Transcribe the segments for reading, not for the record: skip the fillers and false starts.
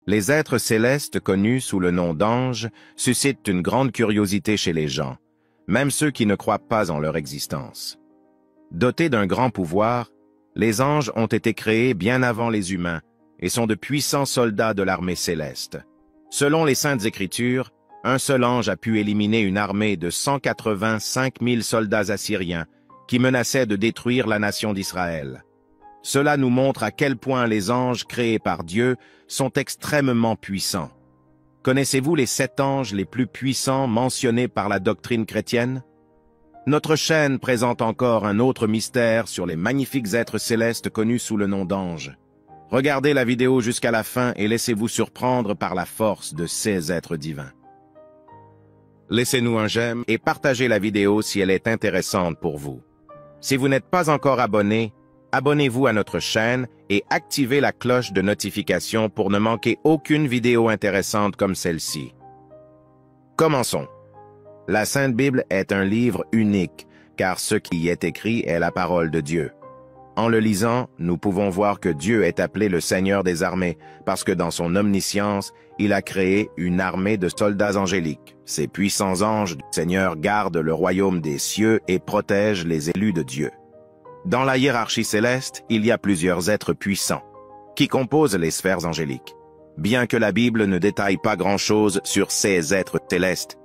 Les êtres célestes connus sous le nom d'anges suscitent une grande curiosité chez les gens, même ceux qui ne croient pas en leur existence. Dotés d'un grand pouvoir, les anges ont été créés bien avant les humains et sont de puissants soldats de l'armée céleste. Selon les Saintes Écritures, un seul ange a pu éliminer une armée de 185 000 soldats assyriens qui menaçaient de détruire la nation d'Israël. Cela nous montre à quel point les anges créés par Dieu sont extrêmement puissants. Connaissez-vous les 7 anges les plus puissants mentionnés par la doctrine chrétienne? Notre chaîne présente encore un autre mystère sur les magnifiques êtres célestes connus sous le nom d'anges. Regardez la vidéo jusqu'à la fin et laissez-vous surprendre par la force de ces êtres divins. Laissez-nous un j'aime et partagez la vidéo si elle est intéressante pour vous. Si vous n'êtes pas encore abonné, abonnez-vous à notre chaîne et activez la cloche de notification pour ne manquer aucune vidéo intéressante comme celle-ci. Commençons. La Sainte Bible est un livre unique, car ce qui y est écrit est la parole de Dieu. En le lisant, nous pouvons voir que Dieu est appelé le Seigneur des armées, parce que dans son omniscience, il a créé une armée de soldats angéliques. Ces puissants anges du Seigneur gardent le royaume des cieux et protègent les élus de Dieu. Dans la hiérarchie céleste, il y a plusieurs êtres puissants, qui composent les sphères angéliques. Bien que la Bible ne détaille pas grand-chose sur ces êtres célestes,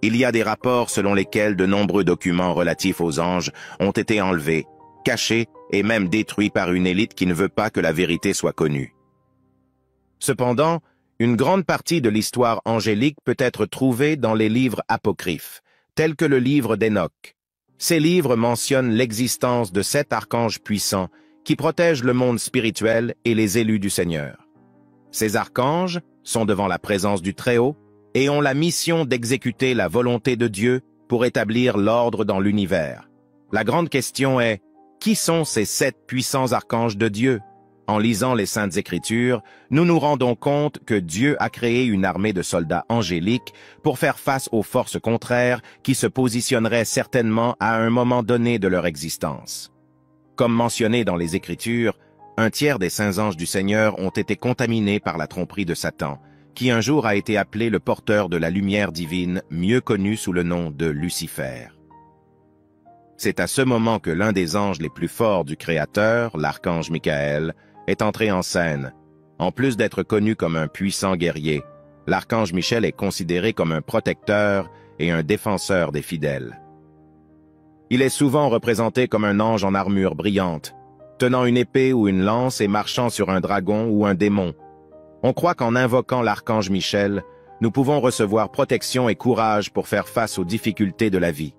il y a des rapports selon lesquels de nombreux documents relatifs aux anges ont été enlevés, cachés et même détruits par une élite qui ne veut pas que la vérité soit connue. Cependant, une grande partie de l'histoire angélique peut être trouvée dans les livres apocryphes, tels que le livre d'Enoch. Ces livres mentionnent l'existence de 7 archanges puissants qui protègent le monde spirituel et les élus du Seigneur. Ces archanges sont devant la présence du Très-Haut et ont la mission d'exécuter la volonté de Dieu pour établir l'ordre dans l'univers. La grande question est, qui sont ces 7 puissants archanges de Dieu? En lisant les Saintes Écritures, nous nous rendons compte que Dieu a créé une armée de soldats angéliques pour faire face aux forces contraires qui se positionneraient certainement à un moment donné de leur existence. Comme mentionné dans les Écritures, un tiers des saints anges du Seigneur ont été contaminés par la tromperie de Satan, qui un jour a été appelé le porteur de la lumière divine, mieux connu sous le nom de Lucifer. C'est à ce moment que l'un des anges les plus forts du Créateur, l'archange Michael, est entré en scène. En plus d'être connu comme un puissant guerrier, l'archange Michel est considéré comme un protecteur et un défenseur des fidèles. Il est souvent représenté comme un ange en armure brillante, tenant une épée ou une lance et marchant sur un dragon ou un démon. On croit qu'en invoquant l'archange Michel, nous pouvons recevoir protection et courage pour faire face aux difficultés de la vie.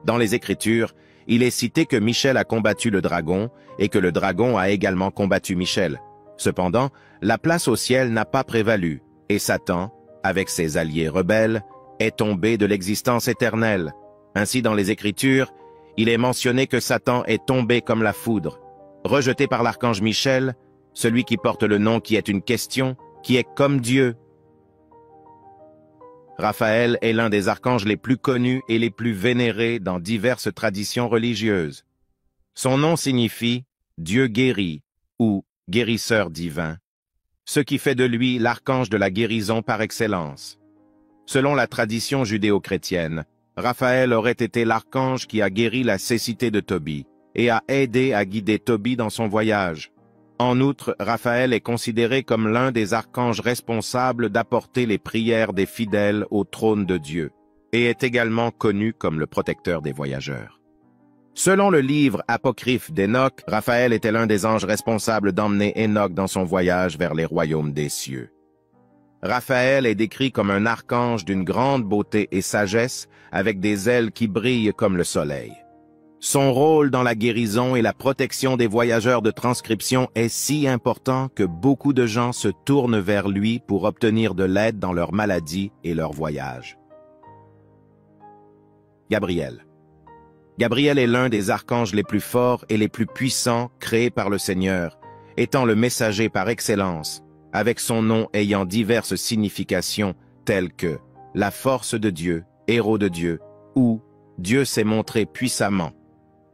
Dans les Écritures, il est cité que Michel a combattu le dragon et que le dragon a également combattu Michel. Cependant, la place au ciel n'a pas prévalu et Satan, avec ses alliés rebelles, est tombé de l'existence éternelle. Ainsi, dans les Écritures, il est mentionné que Satan est tombé comme la foudre, rejeté par l'archange Michel, celui qui porte le nom qui est une question, qui est comme Dieu. Raphaël est l'un des archanges les plus connus et les plus vénérés dans diverses traditions religieuses. Son nom signifie « Dieu guérit » ou « guérisseur divin », ce qui fait de lui l'archange de la guérison par excellence. Selon la tradition judéo-chrétienne, Raphaël aurait été l'archange qui a guéri la cécité de Tobie et a aidé à guider Tobie dans son voyage. En outre, Raphaël est considéré comme l'un des archanges responsables d'apporter les prières des fidèles au trône de Dieu et est également connu comme le protecteur des voyageurs. Selon le livre apocryphe d'Enoch, Raphaël était l'un des anges responsables d'emmener Enoch dans son voyage vers les royaumes des cieux. Raphaël est décrit comme un archange d'une grande beauté et sagesse, avec des ailes qui brillent comme le soleil. Son rôle dans la guérison et la protection des voyageurs de transcription est si important que beaucoup de gens se tournent vers lui pour obtenir de l'aide dans leur maladie et leur voyage. Gabriel. Gabriel est l'un des archanges les plus forts et les plus puissants créés par le Seigneur, étant le messager par excellence, avec son nom ayant diverses significations telles que la force de Dieu, héros de Dieu, ou Dieu s'est montré puissamment.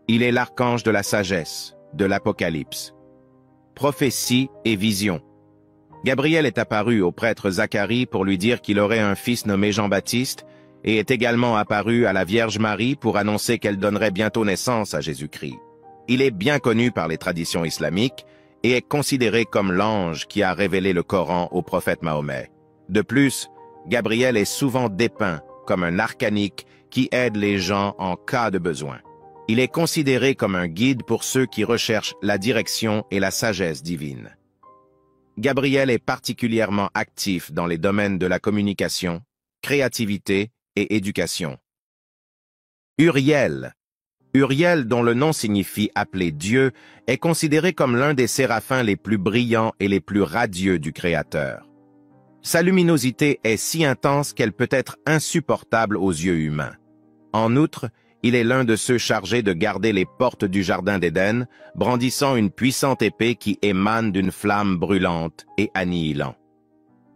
Il est l'archange de la sagesse, de l'Apocalypse. Prophétie et vision. Gabriel est apparu au prêtre Zacharie pour lui dire qu'il aurait un fils nommé Jean-Baptiste et est également apparu à la Vierge Marie pour annoncer qu'elle donnerait bientôt naissance à Jésus-Christ. Il est bien connu par les traditions islamiques et est considéré comme l'ange qui a révélé le Coran au prophète Mahomet. De plus, Gabriel est souvent dépeint comme un arcanique qui aide les gens en cas de besoin. Il est considéré comme un guide pour ceux qui recherchent la direction et la sagesse divine. Gabriel est particulièrement actif dans les domaines de la communication, créativité et éducation. Uriel, dont le nom signifie « appelé Dieu », est considéré comme l'un des séraphins les plus brillants et les plus radieux du Créateur. Sa luminosité est si intense qu'elle peut être insupportable aux yeux humains. En outre, il est l'un de ceux chargés de garder les portes du Jardin d'Éden, brandissant une puissante épée qui émane d'une flamme brûlante et annihilant.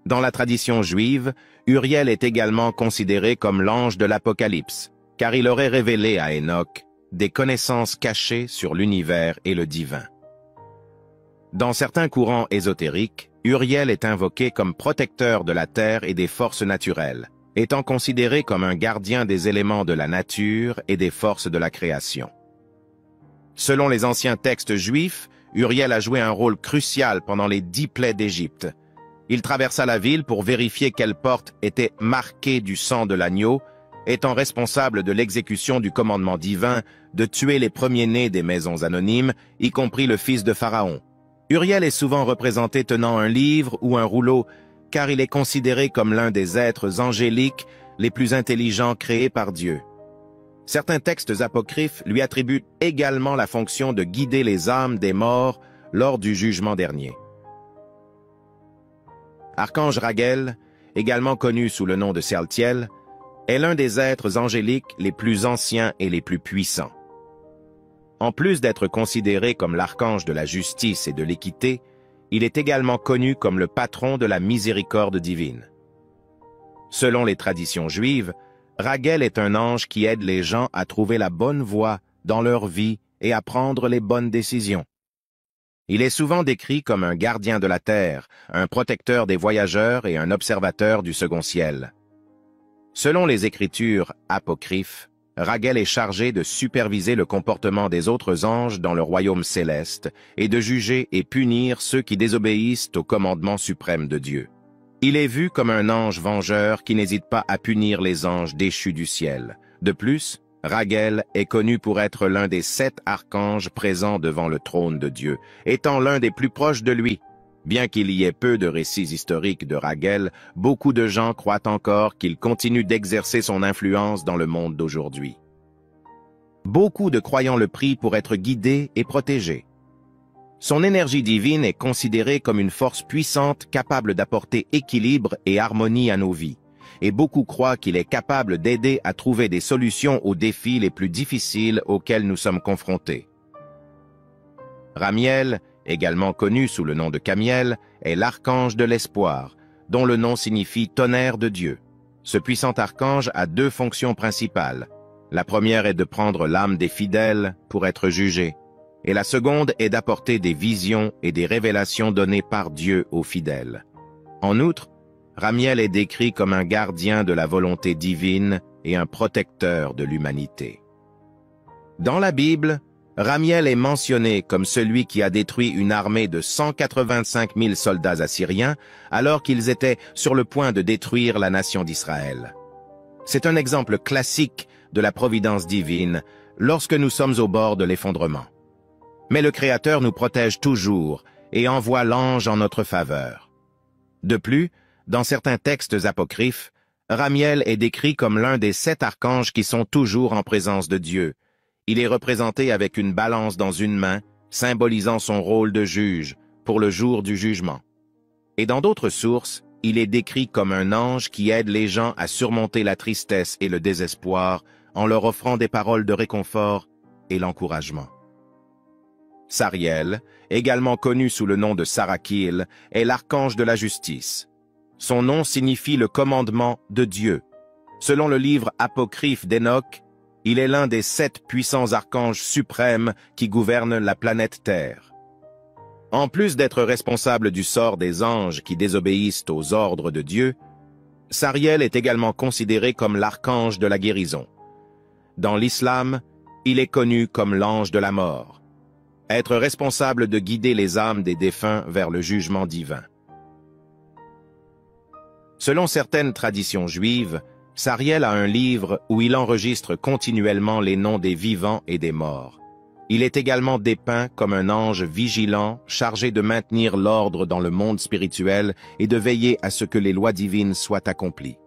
Dans la tradition juive, Uriel est également considéré comme l'ange de l'Apocalypse, car il aurait révélé à Enoch des connaissances cachées sur l'univers et le divin. Dans certains courants ésotériques, Uriel est invoqué comme protecteur de la terre et des forces naturelles, étant considéré comme un gardien des éléments de la nature et des forces de la création. Selon les anciens textes juifs, Uriel a joué un rôle crucial pendant les 10 plaies d'Égypte. Il traversa la ville pour vérifier quelle porte était marquée du sang de l'agneau, étant responsable de l'exécution du commandement divin de tuer les premiers-nés des maisons anonymes, y compris le fils de Pharaon. Uriel est souvent représenté tenant un livre ou un rouleau, car il est considéré comme l'un des êtres angéliques les plus intelligents créés par Dieu. Certains textes apocryphes lui attribuent également la fonction de guider les âmes des morts lors du jugement dernier. Archange Raguel, également connu sous le nom de Sealtiel, est l'un des êtres angéliques les plus anciens et les plus puissants. En plus d'être considéré comme l'archange de la justice et de l'équité, il est également connu comme le patron de la miséricorde divine. Selon les traditions juives, Raguel est un ange qui aide les gens à trouver la bonne voie dans leur vie et à prendre les bonnes décisions. Il est souvent décrit comme un gardien de la terre, un protecteur des voyageurs et un observateur du second ciel. Selon les écritures apocryphes, Raguel est chargé de superviser le comportement des autres anges dans le royaume céleste et de juger et punir ceux qui désobéissent au commandement suprême de Dieu. Il est vu comme un ange vengeur qui n'hésite pas à punir les anges déchus du ciel. De plus, Raguel est connu pour être l'un des 7 archanges présents devant le trône de Dieu, étant l'un des plus proches de lui. Bien qu'il y ait peu de récits historiques de Raguel, beaucoup de gens croient encore qu'il continue d'exercer son influence dans le monde d'aujourd'hui. Beaucoup de croyants le prient pour être guidés et protégés. Son énergie divine est considérée comme une force puissante capable d'apporter équilibre et harmonie à nos vies, et beaucoup croient qu'il est capable d'aider à trouver des solutions aux défis les plus difficiles auxquels nous sommes confrontés. Ramiel, également connu sous le nom de Camiel, est l'archange de l'espoir, dont le nom signifie « tonnerre de Dieu ». Ce puissant archange a 2 fonctions principales. La première est de prendre l'âme des fidèles pour être jugé, et la seconde est d'apporter des visions et des révélations données par Dieu aux fidèles. En outre, Ramiel est décrit comme un gardien de la volonté divine et un protecteur de l'humanité. Dans la Bible, Ramiel est mentionné comme celui qui a détruit une armée de 185 000 soldats assyriens alors qu'ils étaient sur le point de détruire la nation d'Israël. C'est un exemple classique de la providence divine lorsque nous sommes au bord de l'effondrement. Mais le Créateur nous protège toujours et envoie l'ange en notre faveur. De plus, dans certains textes apocryphes, Ramiel est décrit comme l'un des 7 archanges qui sont toujours en présence de Dieu. Il est représenté avec une balance dans une main, symbolisant son rôle de juge pour le jour du jugement. Et dans d'autres sources, il est décrit comme un ange qui aide les gens à surmonter la tristesse et le désespoir en leur offrant des paroles de réconfort et l'encouragement. Sariel, également connu sous le nom de Sarakil, est l'archange de la justice. Son nom signifie le commandement de Dieu. Selon le livre apocryphe d'Enoch, il est l'un des 7 puissants archanges suprêmes qui gouvernent la planète Terre. En plus d'être responsable du sort des anges qui désobéissent aux ordres de Dieu, Sariel est également considéré comme l'archange de la guérison. Dans l'islam, il est connu comme l'ange de la mort, être responsable de guider les âmes des défunts vers le jugement divin. Selon certaines traditions juives, Sariel a un livre où il enregistre continuellement les noms des vivants et des morts. Il est également dépeint comme un ange vigilant, chargé de maintenir l'ordre dans le monde spirituel et de veiller à ce que les lois divines soient accomplies.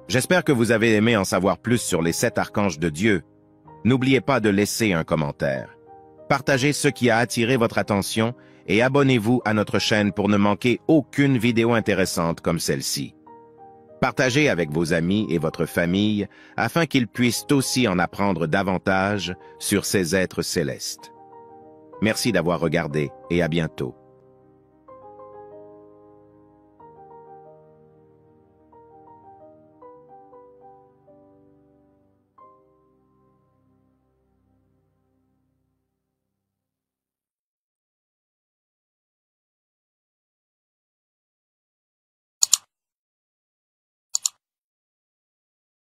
J'espère que vous avez aimé en savoir plus sur les 7 archanges de Dieu. N'oubliez pas de laisser un commentaire. Partagez ce qui a attiré votre attention et abonnez-vous à notre chaîne pour ne manquer aucune vidéo intéressante comme celle-ci. Partagez avec vos amis et votre famille afin qu'ils puissent aussi en apprendre davantage sur ces êtres célestes. Merci d'avoir regardé et à bientôt.